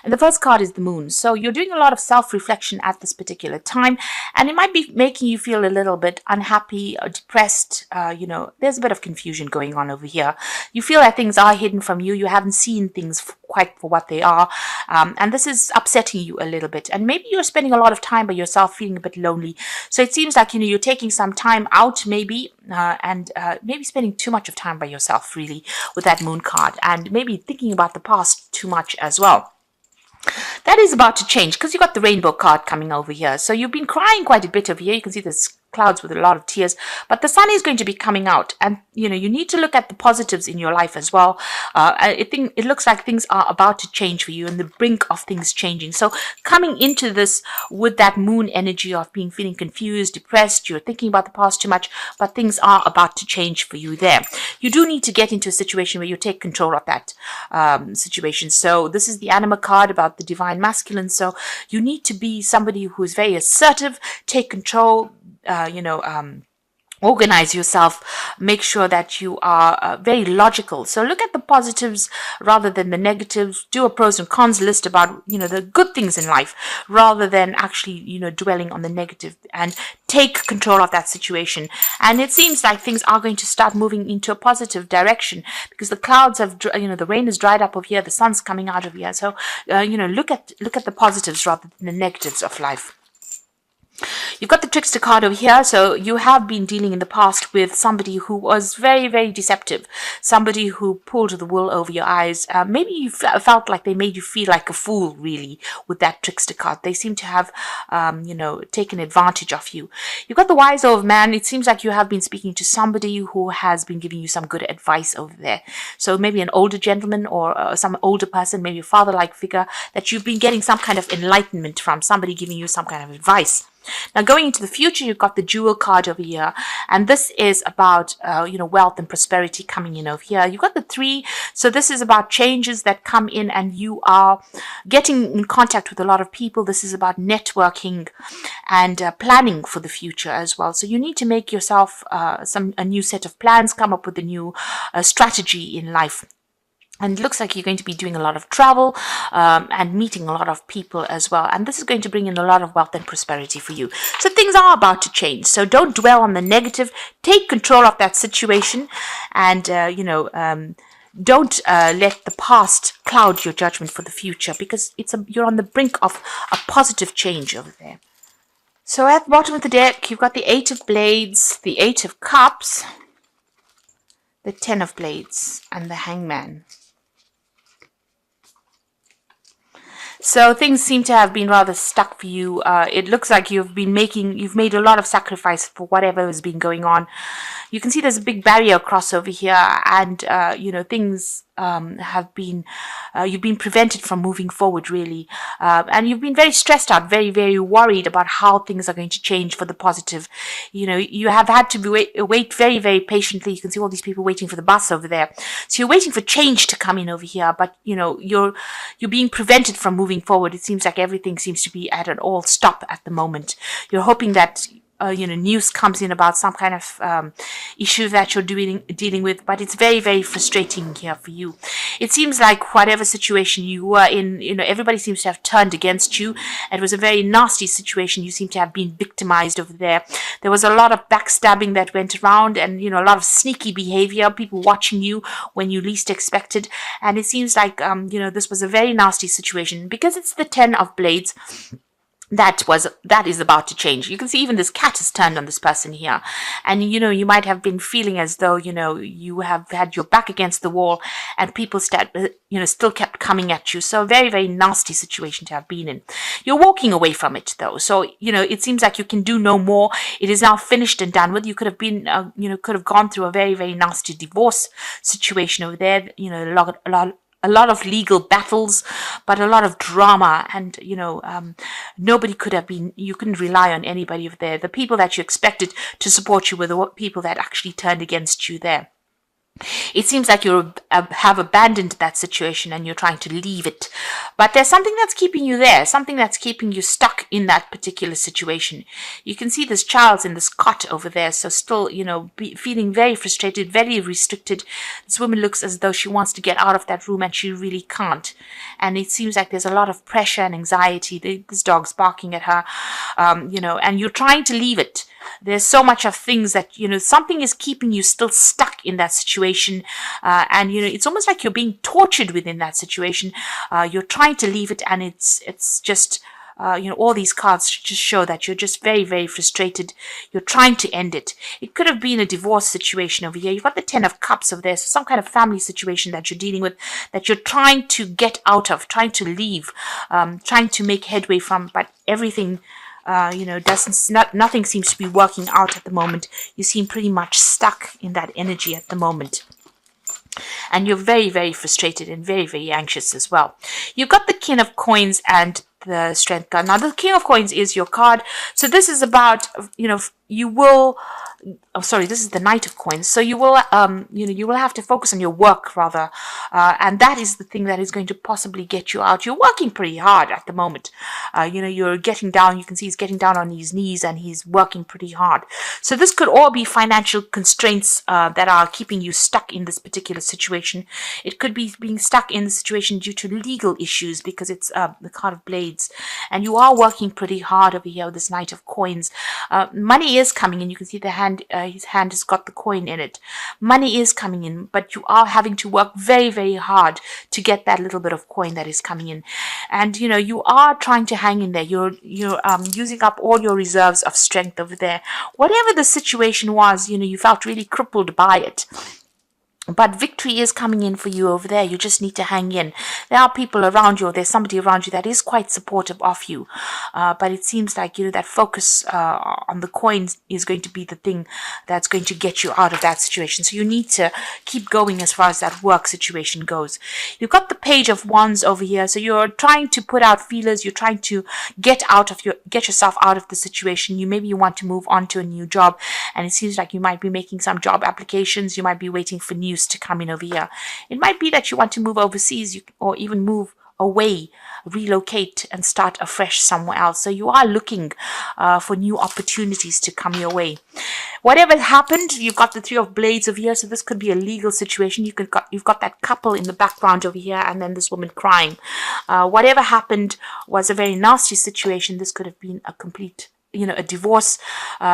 And the first card is the moon. So you're doing a lot of self-reflection at this particular time, and it might be making you feel a little bit unhappy or depressed. There's a bit of confusion going on over here. You feel that things are hidden from you. You haven't seen things quite for what they are. And this is upsetting you a little bit. And maybe you're spending a lot of time by yourself, feeling a bit lonely. So it seems like, you're taking some time out maybe, and maybe spending too much of time by yourself, really, with that moon card, and maybe thinking about the past too much as well. That is about to change because you got the rainbow card coming over here. So you've been crying quite a bit over here. You can see there's clouds with a lot of tears, but the sun is going to be coming out, and you need to look at the positives in your life as well. It looks like things are about to change for you, and the brink of things changing. So coming into this with that moon energy of feeling confused, depressed, you're thinking about the past too much, but things are about to change for you there. You do need to get into a situation where you take control of that situation. So this is the anima card about the divine masculine. So you need to be somebody who is very assertive, take control, organize yourself, make sure that you are very logical. So look at the positives rather than the negatives. Do a pros and cons list about, the good things in life rather than actually, dwelling on the negative, and take control of that situation. And it seems like things are going to start moving into a positive direction because the clouds have, the rain is dried up over here, the sun's coming out of here. So, look at the positives rather than the negatives of life. You've got the trickster card over here. So you have been dealing in the past with somebody who was very, very deceptive, somebody who pulled the wool over your eyes. Maybe you felt like they made you feel like a fool, really, with that trickster card. They seem to have, taken advantage of you. You've got the wise old man. It seems like you have been speaking to somebody who has been giving you some good advice over there. So maybe an older gentleman or some older person, maybe a father-like figure that you've been getting some kind of enlightenment from, somebody giving you some kind of advice. Now, going into the future, you've got the jewel card over here, and this is about, wealth and prosperity coming in over here. You've got the 3, so this is about changes that come in, and you are getting in contact with a lot of people. This is about networking and planning for the future as well. So you need to make yourself a new set of plans, come up with a new strategy in life. And it looks like you're going to be doing a lot of travel and meeting a lot of people as well. And this is going to bring in a lot of wealth and prosperity for you. So things are about to change. So don't dwell on the negative. Take control of that situation. And, don't let the past cloud your judgment for the future, because you're on the brink of a positive change over there. So at the bottom of the deck, you've got the 8 of Blades, the 8 of Cups, the 10 of Blades, and the Hangman. So things seem to have been rather stuck for you. It looks like you've made a lot of sacrifice for whatever has been going on. You can see there's a big barrier across over here, and things have been, you've been prevented from moving forward, really. And you've been very stressed out, very, very worried about how things are going to change for the positive. You have had to wait very, very patiently. You can see all these people waiting for the bus over there. So you're waiting for change to come in over here, but, you're being prevented from moving forward. It seems like everything seems to be at an all stop at the moment. You're hoping that news comes in about some kind of issue that you're dealing with, but it's very, very frustrating here for you. It seems like whatever situation you were in, everybody seems to have turned against you. It was a very nasty situation. You seem to have been victimized over there. There was a lot of backstabbing that went around, and, a lot of sneaky behavior, people watching you when you least expected. And it seems like, this was a very nasty situation because it's the 10 of Blades. That is about to change. You can see even this cat has turned on this person here. And, you might have been feeling as though, you have had your back against the wall and people still kept coming at you. So a very, very nasty situation to have been in. You're walking away from it though. So, it seems like you can do no more. It is now finished and done with. You could have been, could have gone through a very, very nasty divorce situation over there. A lot of legal battles, but a lot of drama, and nobody could have been, you couldn't rely on anybody over there. The people that you expected to support you were the people that actually turned against you there. It seems like you have abandoned that situation and you're trying to leave it. But there's something that's keeping you there, something that's keeping you stuck in that particular situation. You can see this child's in this cot over there, so still, feeling very frustrated, very restricted. This woman looks as though she wants to get out of that room and she really can't. And it seems like there's a lot of pressure and anxiety. This dog's barking at her, and you're trying to leave it. There's so much of things that, something is keeping you still stuck in that situation. And, it's almost like you're being tortured within that situation. You're trying to leave it, and it's just, all these cards just show that you're just very, very frustrated. You're trying to end it. It could have been a divorce situation over here. You've got the 10 of Cups over there. So some kind of family situation that you're dealing with, that you're trying to get out of, trying to leave, trying to make headway from, but everything nothing seems to be working out at the moment. You seem pretty much stuck in that energy at the moment. And you're very, very frustrated and very, very anxious as well. You've got the King of Coins and the Strength card. Now, the King of Coins is your card. So this is about, you will... Oh, sorry, this is the Knight of Coins. So you will, you will have to focus on your work rather, and that is the thing that is going to possibly get you out. You're working pretty hard at the moment. You're getting down. You can see he's getting down on his knees and he's working pretty hard. So this could all be financial constraints that are keeping you stuck in this particular situation. It could be being stuck in the situation due to legal issues because it's the card of Blades, and you are working pretty hard over here with this Knight of Coins. Money is coming in. You can see the hand. His hand has got the coin in it. Money is coming in, but you are having to work very, very hard to get that little bit of coin that is coming in. And, you are trying to hang in there. You're using up all your reserves of strength over there. Whatever the situation was, you felt really crippled by it. But victory is coming in for you over there. You just need to hang in. There are people around you, or there's somebody around you that is quite supportive of you. But it seems like, that focus on the coins is going to be the thing that's going to get you out of that situation. So you need to keep going as far as that work situation goes. You've got the Page of Wands over here. So you're trying to put out feelers. You're trying to get yourself out of the situation. Maybe you want to move on to a new job. And it seems like you might be making some job applications. You might be waiting for news to come in over here. It might be that you want to move overseas or even move away, relocate and start afresh somewhere else. So you are looking for new opportunities to come your way. Whatever happened, you've got the Three of Blades over here. So this could be a legal situation. You've got that couple in the background over here and then this woman crying. Whatever happened was a very nasty situation. This could have been a complete a divorce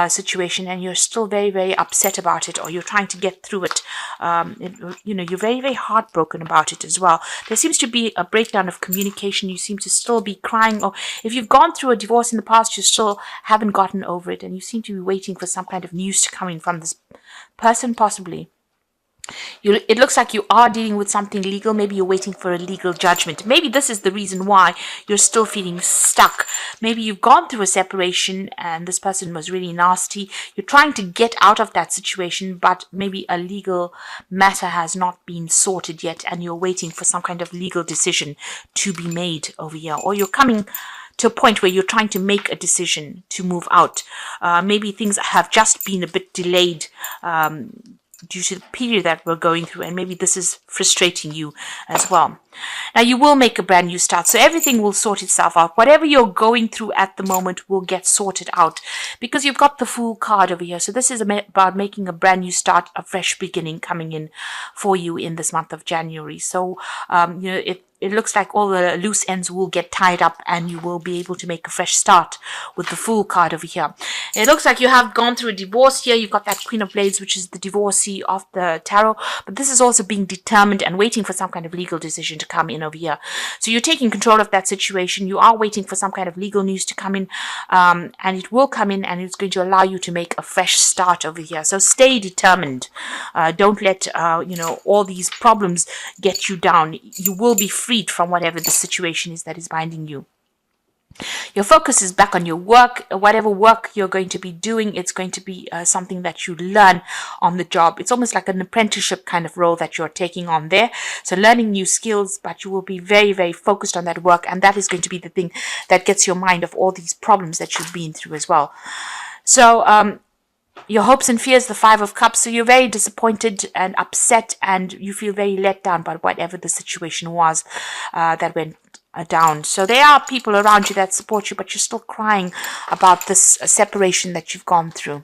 situation, and you're still very, very upset about it, or you're trying to get through it. You're very, very heartbroken about it as well. There seems to be a breakdown of communication. You seem to still be crying, or if you've gone through a divorce in the past, you still haven't gotten over it, and you seem to be waiting for some kind of news to come in from this person, possibly. It looks like you are dealing with something legal. Maybe you're waiting for a legal judgment. Maybe this is the reason why you're still feeling stuck. Maybe you've gone through a separation and this person was really nasty. You're trying to get out of that situation, but maybe a legal matter has not been sorted yet and you're waiting for some kind of legal decision to be made over here. Or you're coming to a point where you're trying to make a decision to move out. Maybe things have just been a bit delayed due to the period that we're going through, and maybe this is frustrating you as well. Now, you will make a brand new start, so everything will sort itself out. Whatever you're going through at the moment will get sorted out because you've got the Fool card over here. So this is about making a brand new start, a fresh beginning coming in for you in this month of January. So, it looks like all the loose ends will get tied up and you will be able to make a fresh start with the Fool card over here. It looks like you have gone through a divorce here. You've got that Queen of Blades, which is the divorcee of the tarot. But this is also being determined and waiting for some kind of legal decision to come in over here. So you're taking control of that situation. You are waiting for some kind of legal news to come in. And it will come in and it's going to allow you to make a fresh start over here. So stay determined. Don't let, all these problems get you down. You will be freed from whatever the situation is that is binding you. Your focus is back on your work. Whatever work you're going to be doing, it's going to be something that you learn on the job. It's almost like an apprenticeship kind of role that you're taking on there. So learning new skills, but you will be very, very focused on that work. And that is going to be the thing that gets your mind off all these problems that you've been through as well. So, Your hopes and fears, the Five of Cups. So you're very disappointed and upset, and you feel very let down by whatever the situation was that went down. So there are people around you that support you, but you're still crying about this separation that you've gone through.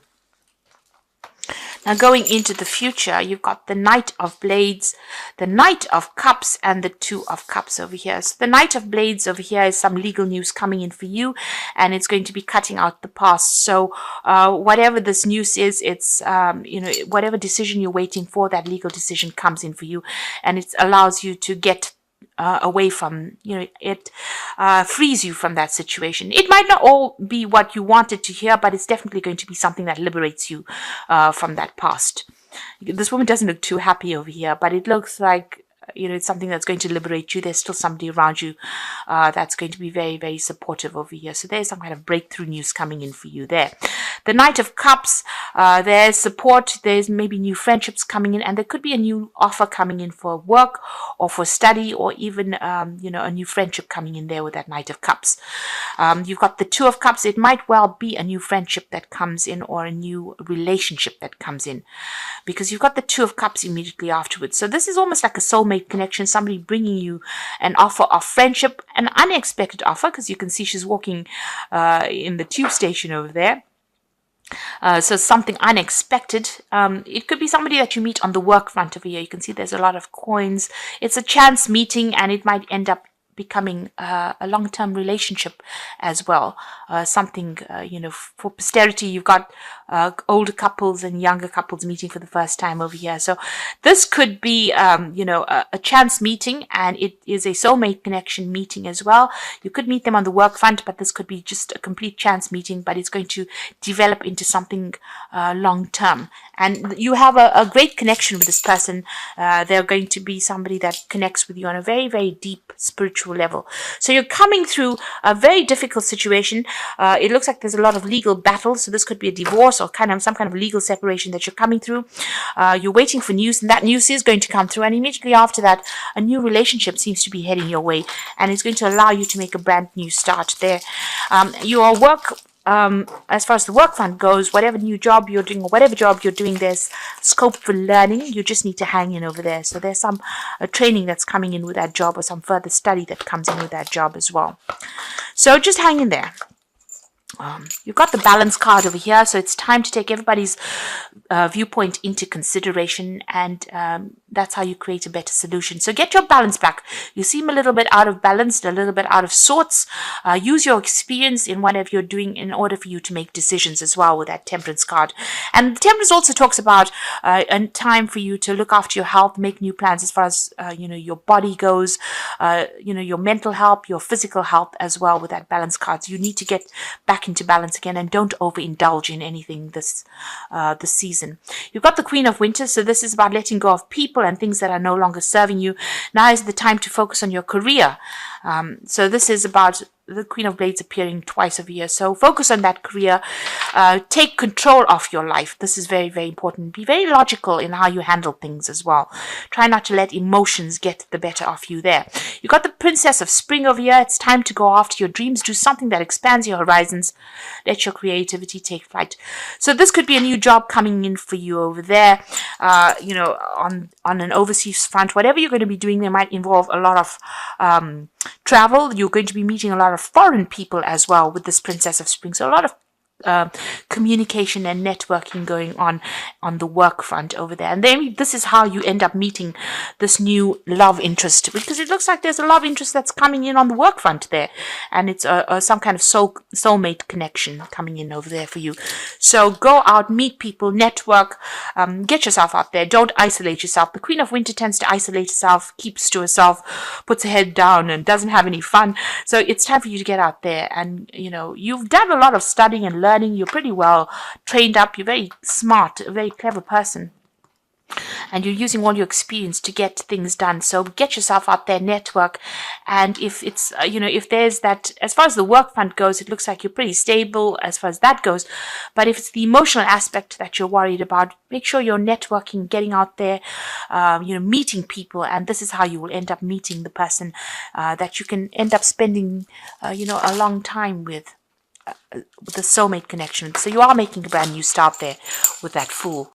Now going into the future, you've got the Knight of Blades, the Knight of Cups, and the Two of Cups over here. So the Knight of Blades over here is some legal news coming in for you, and it's going to be cutting out the past. So whatever this news is, it's, whatever decision you're waiting for, that legal decision comes in for you, and it allows you to get away from, it frees you from that situation. It might not all be what you wanted to hear, but it's definitely going to be something that liberates you from that past. This woman doesn't look too happy over here, but it looks like, it's something that's going to liberate you. There's still somebody around you that's going to be very, very supportive over here. So there's some kind of breakthrough news coming in for you there. The Knight of Cups, there's support, there's maybe new friendships coming in, and there could be a new offer coming in for work or for study, or even, a new friendship coming in there with that Knight of Cups. You've got the Two of Cups. It might well be a new friendship that comes in, or a new relationship that comes in, because you've got the Two of Cups immediately afterwards. So this is almost like a soulmate connection, somebody bringing you an offer of friendship, an unexpected offer, because you can see she's walking in the tube station over there. So something unexpected. It could be somebody that you meet on the work front over here. You can see there's a lot of coins. It's a chance meeting, and it might end up becoming a long-term relationship as well. Something, for posterity. You've got older couples and younger couples meeting for the first time over here. So this could be, a chance meeting, and it is a soulmate connection meeting as well. You could meet them on the work front, but this could be just a complete chance meeting, but it's going to develop into something long-term. And you have a great connection with this person. They're going to be somebody that connects with you on a very, very deep spiritual level. So you're coming through a very difficult situation. It looks like there's a lot of legal battles. So this could be a divorce or some kind of legal separation that you're coming through. You're waiting for news, and that news is going to come through. And immediately after that, a new relationship seems to be heading your way, and it's going to allow you to make a brand new start there. Your work, as far as the work front goes, whatever new job you're doing, or whatever job you're doing, there's scope for learning. You just need to hang in over there. So there's some training that's coming in with that job, or some further study that comes in with that job as well. So just hang in there. You've got the balance card over here, so it's time to take everybody's viewpoint into consideration, and that's how you create a better solution. So get your balance back. You seem a little bit out of balance, a little bit out of sorts. Use your experience in whatever you're doing in order for you to make decisions as well with that Temperance card. And the Temperance also talks about a time for you to look after your health, make new plans as far as your body goes, your mental health, your physical health as well with that balance card. So you need to get back into balance again, and don't overindulge in anything this season. You've got the Queen of Winter, so this is about letting go of people and things that are no longer serving you. Now is the time to focus on your career. So this is about the Queen of Blades appearing twice a year. So focus on that career. Take control of your life. This is very, very important. Be very logical in how you handle things as well. Try not to let emotions get the better of you there. You got the Princess of Spring over here. It's time to go after your dreams. Do something that expands your horizons. Let your creativity take flight. So this could be a new job coming in for you over there. On an overseas front. Whatever you're going to be doing, there might involve a lot of travel. You're going to be meeting a lot of foreign people as well with this Princess of Spring. So a lot of communication and networking going on the work front over there. And then this is how you end up meeting this new love interest, because it looks like there's a love interest that's coming in on the work front there, and it's some kind of soulmate connection coming in over there for you. So go out, meet people, network, get yourself out there. Don't isolate yourself. The Queen of Winter tends to isolate herself, keeps to herself, puts her head down, and doesn't have any fun. So it's time for you to get out there, and you've done a lot of studying and learning. You're pretty well trained up. You're very smart, a very clever person, and you're using all your experience to get things done. So get yourself out there, network. And if it's if there's that, as far as the work front goes, it looks like you're pretty stable as far as that goes. But if it's the emotional aspect that you're worried about, make sure you're networking, getting out there, meeting people. And this is how you will end up meeting the person that you can end up spending a long time with. with a soulmate connection. So you are making a brand new start there with that Fool.